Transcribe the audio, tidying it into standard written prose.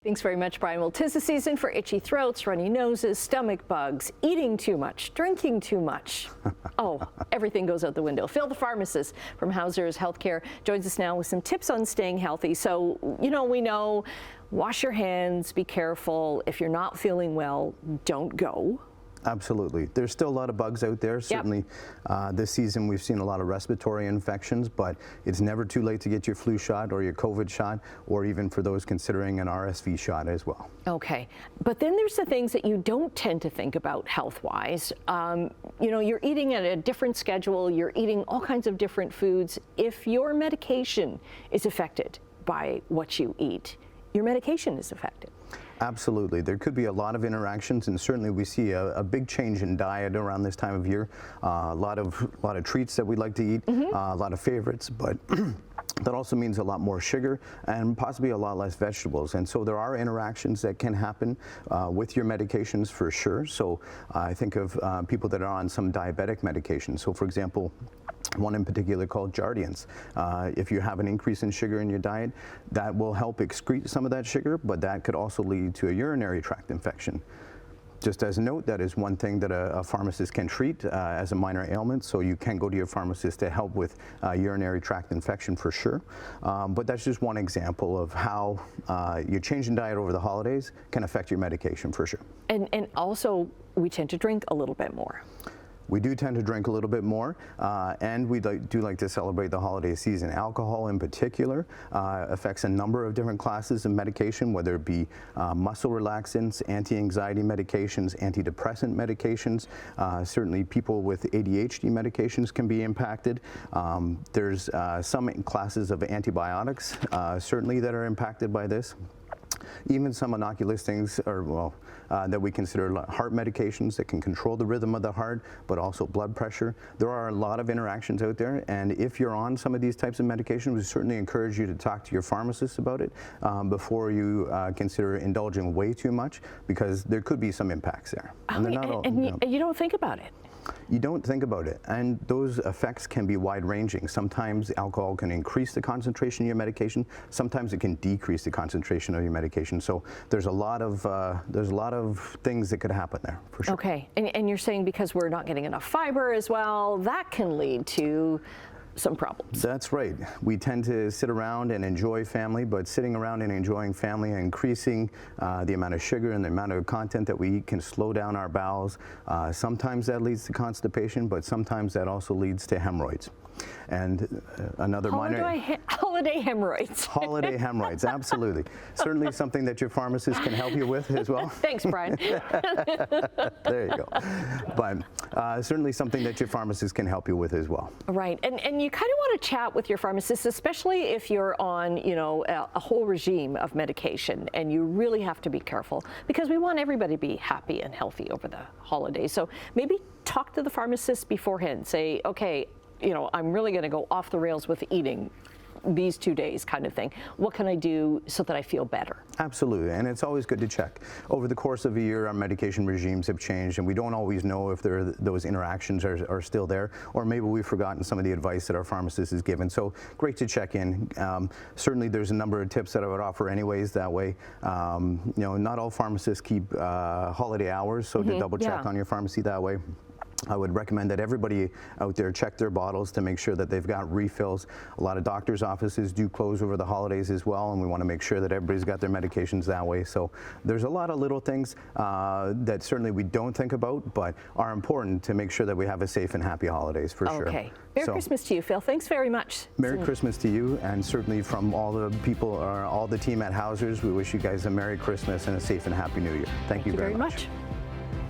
Thanks very much, Brian. Well, 'tis the season for itchy throats, runny noses, stomach bugs, eating too much, drinking too much. Oh, everything goes out the window. Phil, the pharmacist from Hauser's Healthcare, joins us now with some tips on staying healthy. So, we know, wash your hands, be careful. If you're not feeling well, don't go. Absolutely. There's still a lot of bugs out there. Certainly this season we've seen a lot of respiratory infections, but it's never too late to get your flu shot or your COVID shot, or even for those considering an RSV shot as well. Okay. But then there's the things that you don't tend to think about health-wise. You're eating at a different schedule. You're eating all kinds of different foods. If your medication is affected by what you eat, your medication is affected. Absolutely. There could be a lot of interactions, and certainly we see a big change in diet around this time of year. A lot of treats that we like to eat, a lot of favorites, but that also means a lot more sugar and possibly a lot less vegetables. And so there are interactions that can happen with your medications for sure. So I think of people that are on some diabetic medications. So for example, one in particular called Jardiance. If you have an increase in sugar in your diet, that will help excrete some of that sugar, but that could also lead to a urinary tract infection. Just as a note, that is one thing that a pharmacist can treat as a minor ailment, so you can go to your pharmacist to help with urinary tract infection for sure. But that's just one example of how your change in diet over the holidays can affect your medication for sure. And also, we tend to drink a little bit more. We do tend to drink a little bit more, and we do like to celebrate the holiday season. Alcohol in particular affects a number of different classes of medication, whether it be muscle relaxants, anti-anxiety medications, antidepressant medications. Certainly people with ADHD medications can be impacted. There's some classes of antibiotics certainly that are impacted by this. Even some innocuous things, that we consider heart medications that can control the rhythm of the heart, but also blood pressure. There are a lot of interactions out there, and if you're on some of these types of medications, we certainly encourage you to talk to your pharmacist about it before you consider indulging way too much, because there could be some impacts there. And you don't think about it. You don't think about it, and those effects can be wide-ranging. Sometimes alcohol can increase the concentration of your medication. Sometimes it can decrease the concentration of your medication. So there's a lot of things that could happen there for sure. Okay, and you're saying because we're not getting enough fiber as well, that can lead to some problems. That's right. We tend to sit around and enjoy family, but sitting around and enjoying family and increasing the amount of sugar and the amount of content that we eat can slow down our bowels. Sometimes that leads to constipation, but sometimes that also leads to hemorrhoids. And another holiday hemorrhoids. Holiday hemorrhoids, absolutely. Certainly something that your pharmacist can help you with as well. Thanks, Brian. There you go. But certainly something that your pharmacist can help you with as well. Right, and you kind of want to chat with your pharmacist, especially if you're on, a whole regime of medication, and you really have to be careful because we want everybody to be happy and healthy over the holidays. So maybe talk to the pharmacist beforehand. Say, okay, I'm really going to go off the rails with eating these 2 days kind of thing. What can I do so that I feel better? Absolutely, and it's always good to check. Over the course of a year, our medication regimes have changed, and we don't always know if those interactions are still there, or maybe we've forgotten some of the advice that our pharmacist has given. So great to check in. Certainly there's a number of tips that I would offer anyways that way. Not all pharmacists keep holiday hours, so to double check on your pharmacy that way. I would recommend that everybody out there check their bottles to make sure that they've got refills. A lot of doctors' offices do close over the holidays as well, and we want to make sure that everybody's got their medications that way. So there's a lot of little things that certainly we don't think about, but are important to make sure that we have a safe and happy holidays for sure. Okay. Merry Christmas to you, Phil. Thanks very much. Merry Christmas to you, and certainly from all the people, all the team at Hauser's, we wish you guys a Merry Christmas and a safe and happy New Year. Thank you very much.